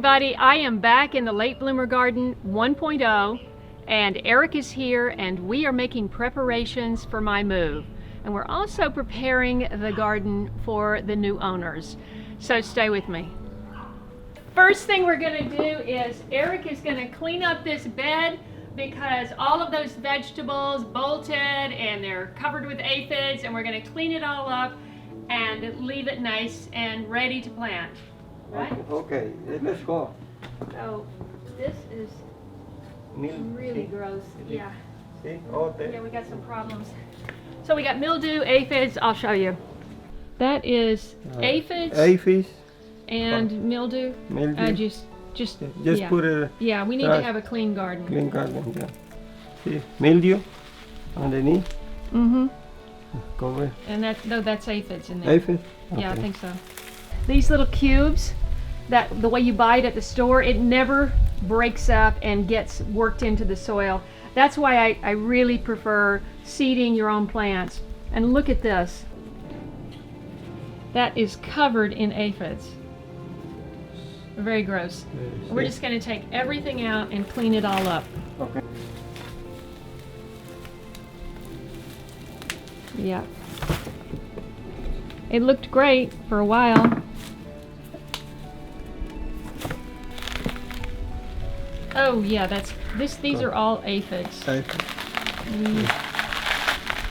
everybody, I am back in the Late Bloomer Garden 1.0 and Eric is here and we are making preparations for my move. And we're also preparing the garden for the new owners. So stay with me. First thing we're going to do is Eric is going to clean up this bed because all of those vegetables bolted and they're covered with aphids, and we're going to clean it all up and leave it nice and ready to plant. Right? Okay, let's go. So this is really gross. Yeah. See? Oh, there. Yeah, we got some problems. So we got mildew, aphids. I'll show you. That is aphids. Aphids. And mildew. Mildew. Just yeah. Put it. Yeah, we need to have a clean garden. Clean garden, yeah. See, mildew underneath. Mm-hmm. Cover. And that's aphids in there. Aphids? Okay. Yeah, I think so. These little cubes, the way you buy it at the store, it never breaks up and gets worked into the soil. That's why I really prefer seeding your own plants. And look at this. That is covered in aphids. Very gross. We're just going to take everything out and clean it all up. Okay. Yeah. It looked great for a while. Oh yeah, these are all aphids. Aphids.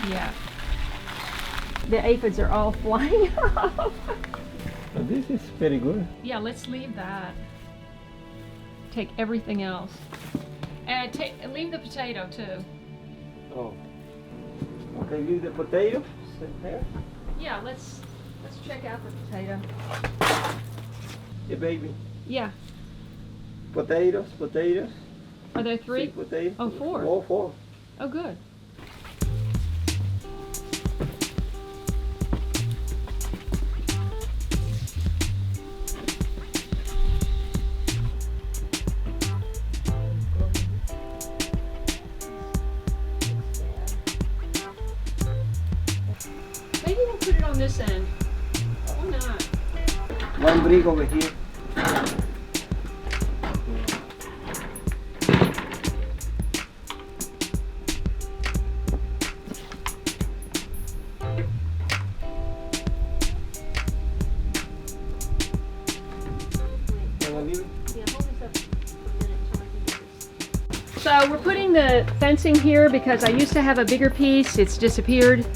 Yeah. The aphids are all flying off. Oh, this is very good. Yeah, let's leave that. Take everything else. And leave the potato too. Oh. Okay, leave the potato. Sit there. Yeah, let's check out the potato. Yeah, baby. Yeah. Potatoes. Are there 3? 6 potatoes. Oh, 4. Oh, 4. Oh, good. Maybe we'll put it on this end. Why not? One brick over here. So we're putting the fencing here because I used to have a bigger piece. It's disappeared,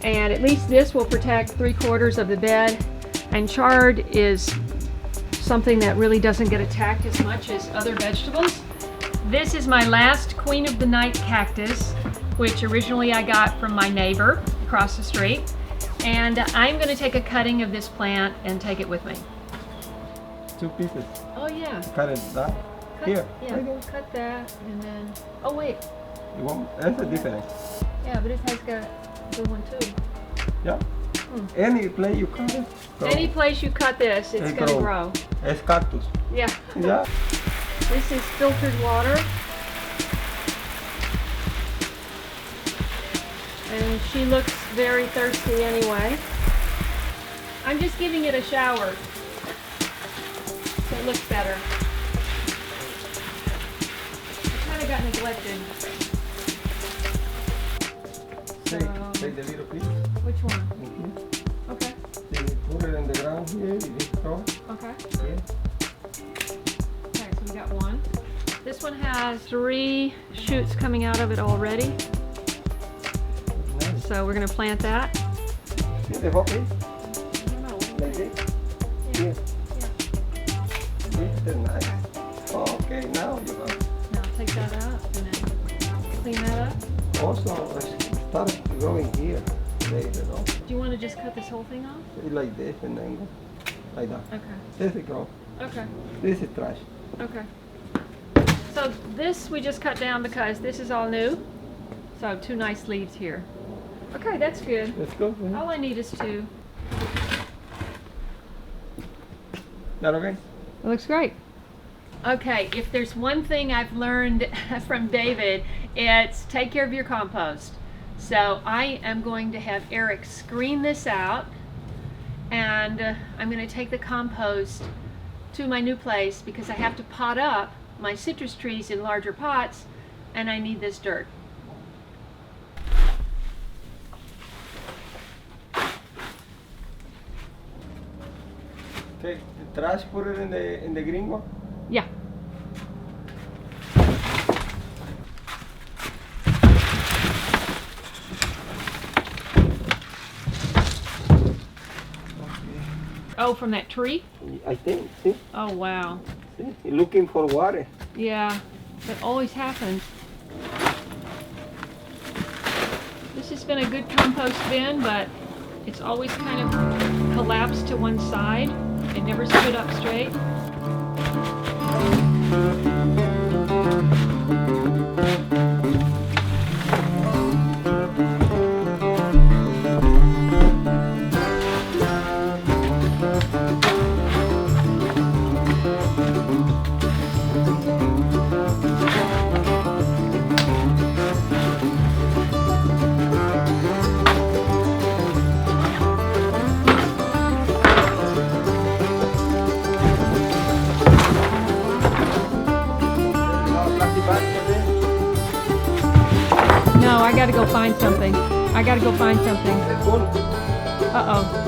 and at least this will protect 3/4 of the bed. And chard is something that really doesn't get attacked as much as other vegetables. This is my last Queen of the Night cactus, which originally I got from my neighbor across the street. And I'm going to take a cutting of this plant and take it with me. 2 pieces. Oh yeah. Cut it down. Here. Yeah, cut that and then, oh wait. You want, that's the difference. Yeah, but it has got a good one too. Yeah. Any place you cut it. Any place you cut this, it's going to grow. It's cactus. Yeah. Yeah. This is filtered water. And she looks very thirsty anyway. I'm just giving it a shower so it looks better. It kind of got neglected. Take the little piece. Which one? Okay. See, put it in the ground here. You throw. Okay. Yeah. Okay, so we got one. This one has 3 shoots coming out of it already. Nice. So we're going to plant that. See the whole piece? I don't know. Like this? Yeah. Yeah. This is nice. Okay, now you go. Now take that out and then clean that up. Also, start growing here. Later on. Do you want to just cut this whole thing off? Like this and then go like that. Okay. This is grow. Okay. This is trash. Okay. So this we just cut down because this is all new. So 2 nice leaves here. Okay, that's good. Let's go. All I need is 2. That okay? It looks great. Okay, if there's one thing I've learned from David, it's take care of your compost. So I am going to have Eric screen this out, and I'm going to take the compost to my new place because I have to pot up my citrus trees in larger pots, and I need this dirt. Okay, the trash, put it in the green one. Yeah. Oh, from that tree? I think, see? Oh, wow. See? You're looking for water. Yeah, that always happens. This has been a good compost bin, but it's always kind of collapsed to one side. It never stood up straight. No, I gotta go find something. I gotta go find something. Uh-oh.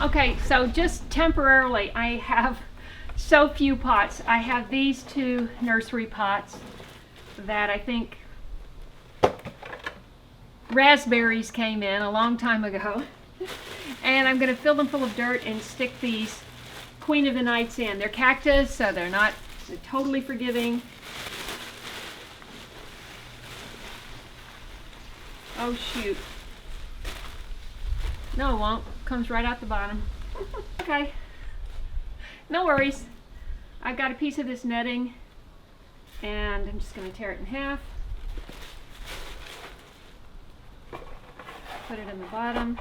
Okay, so just temporarily, I have so few pots. I have these two nursery pots that I think raspberries came in a long time ago. And I'm going to fill them full of dirt and stick these Queen of the Nights in. They're cactus, so they're not totally forgiving. Oh shoot. No, it won't. Comes right out the bottom. Okay. No worries. I've got a piece of this netting and I'm just going to tear it in half. Put it in the bottom.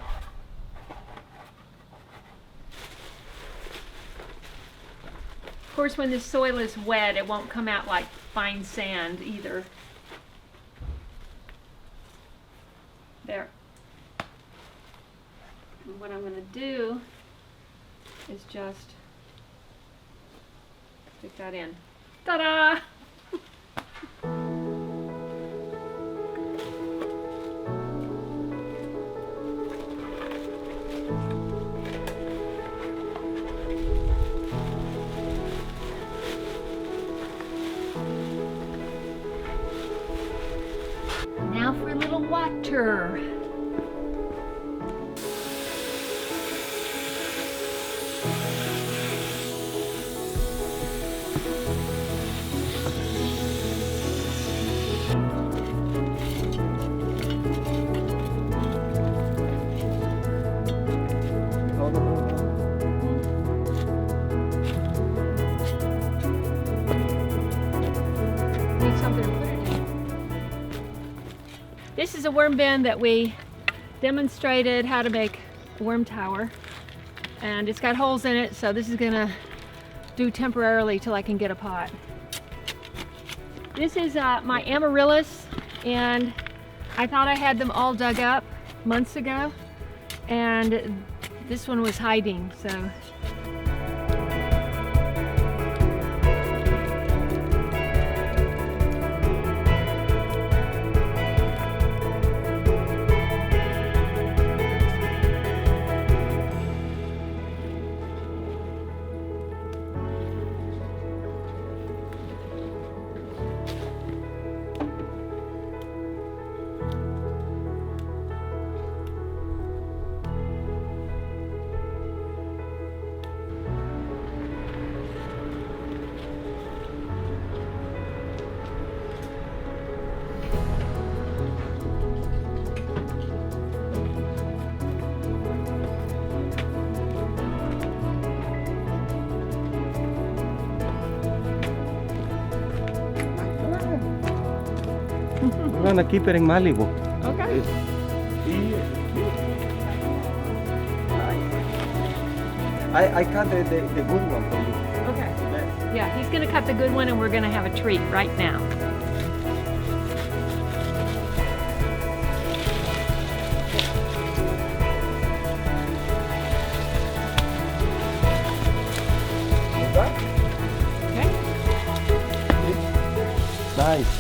Of course, when this soil is wet, it won't come out like fine sand either. There. And what I'm going to do is just stick that in. Ta-da! Now for a little water. This is a worm bin that we demonstrated how to make a worm tower. And it's got holes in it, so this is gonna do temporarily till I can get a pot. This is my Amaryllis, and I thought I had them all dug up months ago, and this one was hiding, so. I'm gonna keep it in Malibu. Okay. I cut the good one for you. Okay. Yeah, he's gonna cut the good one, and we're gonna have a treat right now. Okay. Nice.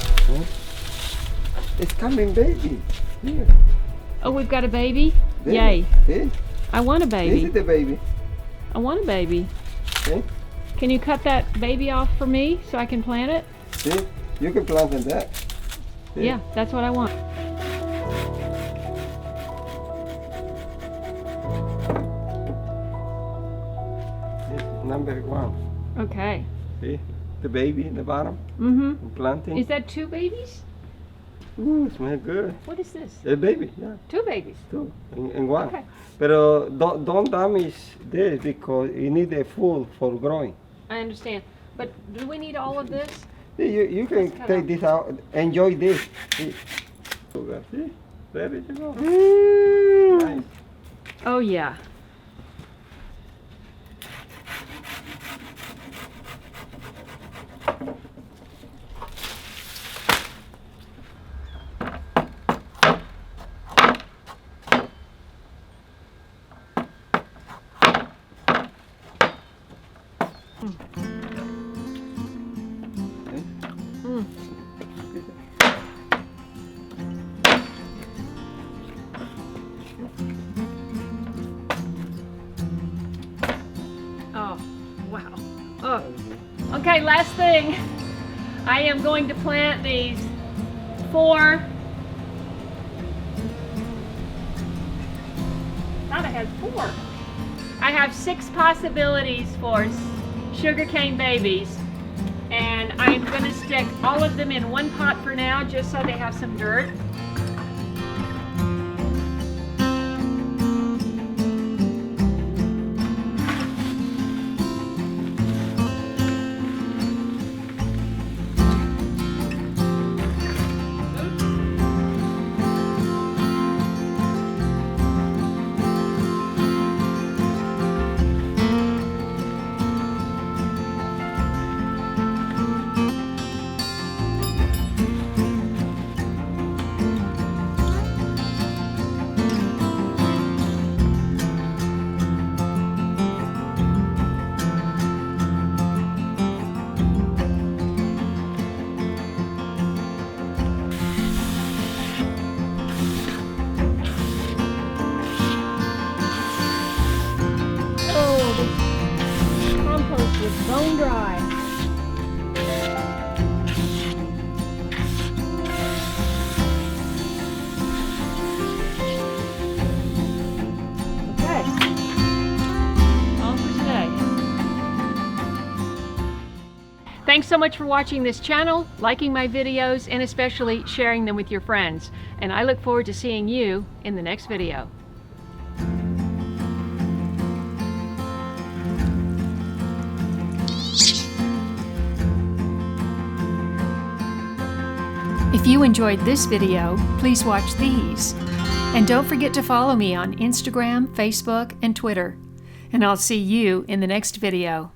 It's coming, baby. Here. Oh, we've got a baby? Baby. Yay. See? I want a This baby. is the baby. I want a baby. See? Can you cut that baby off for me so I can plant it? See? You can plant in that. See? Yeah, that's what I want. This is number 1. Okay. See? The baby in the bottom. Mm-hmm. Planting. Is that 2 babies? Ooh, it smells good. What is this? A baby, yeah. 2 babies. 2 in one. Okay. Pero don't damage this because you need a food for growing. I understand. But do we need all of this? See, you can cut take off. this out. Enjoy this. See? See? There you go. Nice. Oh, yeah. Mm. Oh, wow. Oh. Okay, last thing. I am going to plant these 4. Thought I had 4. I have 6 possibilities for sugarcane babies, and I'm going to stick all of them in one pot for now, just so they have some dirt. Compost is bone dry. Okay. All for today. Thanks so much for watching this channel, liking my videos, and especially sharing them with your friends. And I look forward to seeing you in the next video. If you enjoyed this video, please watch these. And don't forget to follow me on Instagram, Facebook, and Twitter. and I'll see you in the next video.